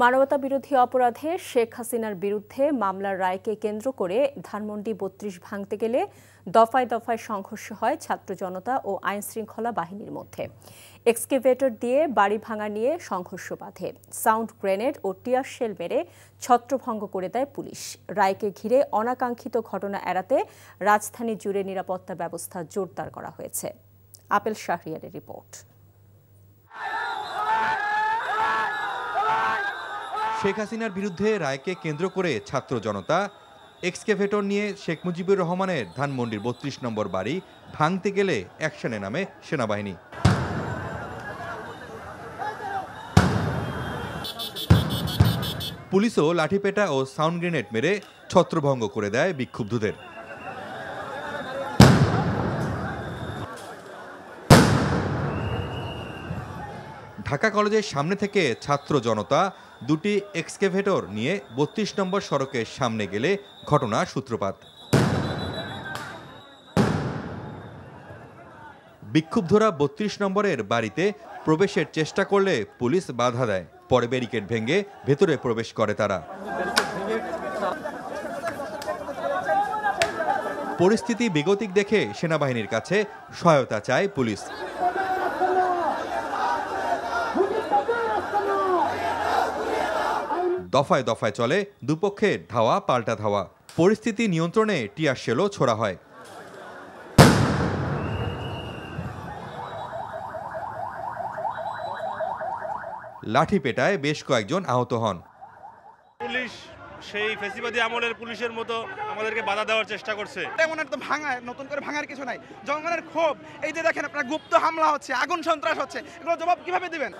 মানবতাবিরোধী অপরাধে শেখ হাসিনার বিরুদ্ধে মামলার রায়কে কেন্দ্র করে ধানমন্ডি ৩২ ভাঙতে গেলে দফায় দফায় সংঘর্ষ হয় ছাত্র জনতা ও আইনশৃঙ্খলা বাহিনীর মধ্যে। এক্সকেভেটর দিয়ে বাড়ি ভাঙা নিয়ে সংঘর্ষ বাধে। সাউন্ড গ্রেনেড ও টিয়ার শেল মেরে ছত্রভঙ্গ করে দেয় পুলিশ। রায়কে ঘিরে অনাকাঙ্ক্ষিত ঘটনা এড়াতে রাজধানী জুড়ে নিরাপত্তা ব্যবস্থা জোরদার করা হয়েছে। Apple শাহরিয়ারের report. শেখ হাসিনার বিরুদ্ধে রায়কে কেন্দ্র করে ছাত্র জনতা এক্সকেভেটর নিয়ে শেখ মুজিবুর রহমানের ধানমন্ডির ৩২ নম্বর বাড়ি ভাঙতে গেলে অ্যাকশনে নামে সেনাবাহিনী। পুলিশও লাঠিপেটা ও সাউন্ড গ্রেনেড মেরে ছত্রভঙ্গ করে দেয় বিক্ষুব্ধদের। ঢাকা কলেজের সামনে থেকে ছাত্র জনতা দুটি এক্সকেভেটর নিয়ে ৩২ নম্বর সড়কের সামনে গেলে ঘটনা সূত্রপাত। বিক্ষুব্ধরা ৩২ নম্বরের বাড়িতে প্রবেশের চেষ্টা করলে পুলিশ বাধা দেয়। পরে ব্যারিকেড ভেঙে ভেতরে প্রবেশ করে তারা। পরিস্থিতি বেগতিক দেখে সেনাবাহিনীর কাছে সহায়তা চায় পুলিশ। দফায় দফায় চলে দুপক্ষের ধাওয়া পাল্টা ধাওয়া। পরিস্থিতি নিয়ন্ত্রণে টিয়ার শেলও ছোড়া হয়। লাঠি পেটায় বেশ কয়েকজন আহত হন। পুলিশ সেই ফেসিবাদী আমলের পুলিশের মতো আমাদেরকে বাধা দেওয়ার চেষ্টা করছে। তেমন একদম ভাঙায়, নতুন করে ভাঙার কিছু নাই। জনগণের ক্ষোভ, এই যে দেখেন আপনার গুপ্ত হামলা হচ্ছে, আগুন সন্ত্রাস হচ্ছে, এগুলো জবাব কিভাবে দিবেন?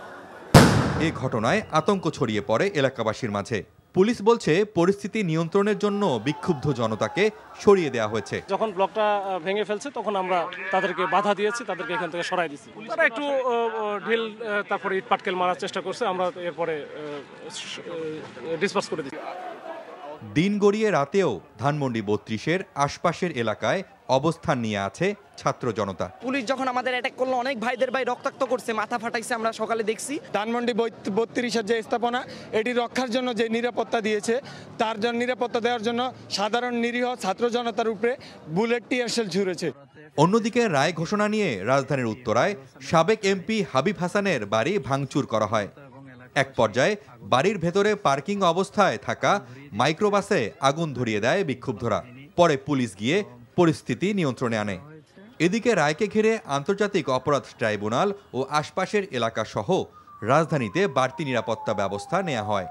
এই ঘটনায় আতঙ্ক ছড়িয়ে পড়ে এলাকাবাসীর মাঝে। পুলিশ বলছে পরিস্থিতি নিয়ন্ত্রণের জন্য বিক্ষুব্ধ জনতাকে সরিয়ে দেওয়া হয়েছে। যখন ব্লকটা ভেঙে ফেলছে তখন আমরা তাদেরকে বাধা দিয়েছি, তাদেরকে এখান থেকে সরাই দিয়েছি। তারা একটু ঢিল তারপরে ইট পাটকেল মারার চেষ্টা করছে, আমরা এরপরে ডিসপার্স করে দিয়েছি। দিন গড়িয়ে রাতেও ধানমন্ডি ৩২-এর আশপাশের এলাকায় অবস্থান নিয়ে আছে ছাত্র জনতা। পুলিশ যখন আমাদের অ্যাটাক করলো, অনেক ভাইদের ভাই রক্তাক্ত করছে, মাথা ফাটাইছে, আমরা সকালে দেখছি। ধানমন্ডি ৩২-এর যে স্থাপনা, এটি রক্ষার জন্য যে নিরাপত্তা দিয়েছে, তার জন্য নিরাপত্তা দেওয়ার জন্য সাধারণ নিরীহ ছাত্র জনতার উপরে বুলেট টিয়ার শেল ছুড়েছে। অন্যদিকে রায় ঘোষণা নিয়ে রাজধানীর উত্তরায় সাবেক এমপি হাবিব হাসানের বাড়ি ভাঙচুর করা হয়। এক পর্যায়ে বাড়ির ভেতরে পার্কিং অবস্থায় থাকা মাইক্রোবাসে আগুন ধরিয়ে দেয় বিক্ষুব্ধরা। পরে পুলিশ গিয়ে পরিস্থিতি নিয়ন্ত্রণে আনে। এদিকে রায়কে ঘিরে আন্তর্জাতিক অপরাধ ট্রাইব্যুনাল ও আশপাশের এলাকা সহ রাজধানীতে বাড়তি নিরাপত্তা ব্যবস্থা নেওয়া হয়।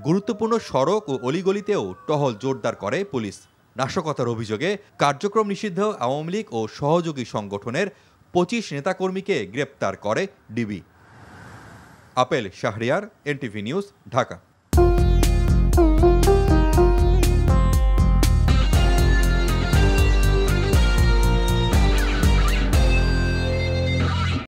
গুরুত্বপূর্ণ সড়ক ও অলিগলিতেও টহল জোরদার করে পুলিশ। নাশকতার অভিযোগে কার্যক্রম নিষিদ্ধ আওয়ামী লীগ ও সহযোগী সংগঠনের ২৫ নেতাকর্মীকে গ্রেপ্তার করে DB. Apple Shahriar, NTV news, Dhaka.